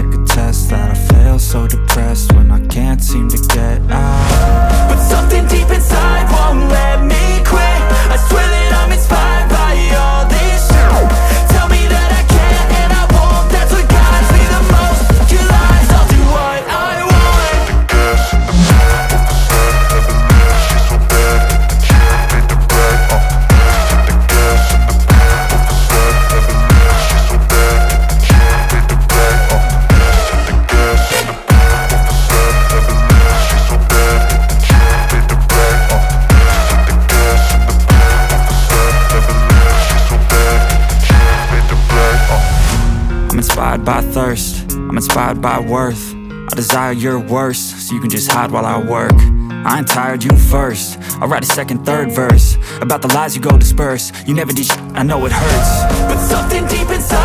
like a test that I fail, so depressed when I can't seem to get out. But something deep inside won't let me quit. I swear that I'm inspired by all this shit. Tell me that I can and I won't. That's what guides me the most. Your lies, I'll do what I want. By thirst, I'm inspired by worth. I desire your worst, so you can just hide while I work. I ain't tired, you first. I'll write a second, third verse about the lies you go disperse. You never did shit, I know it hurts. But something deep inside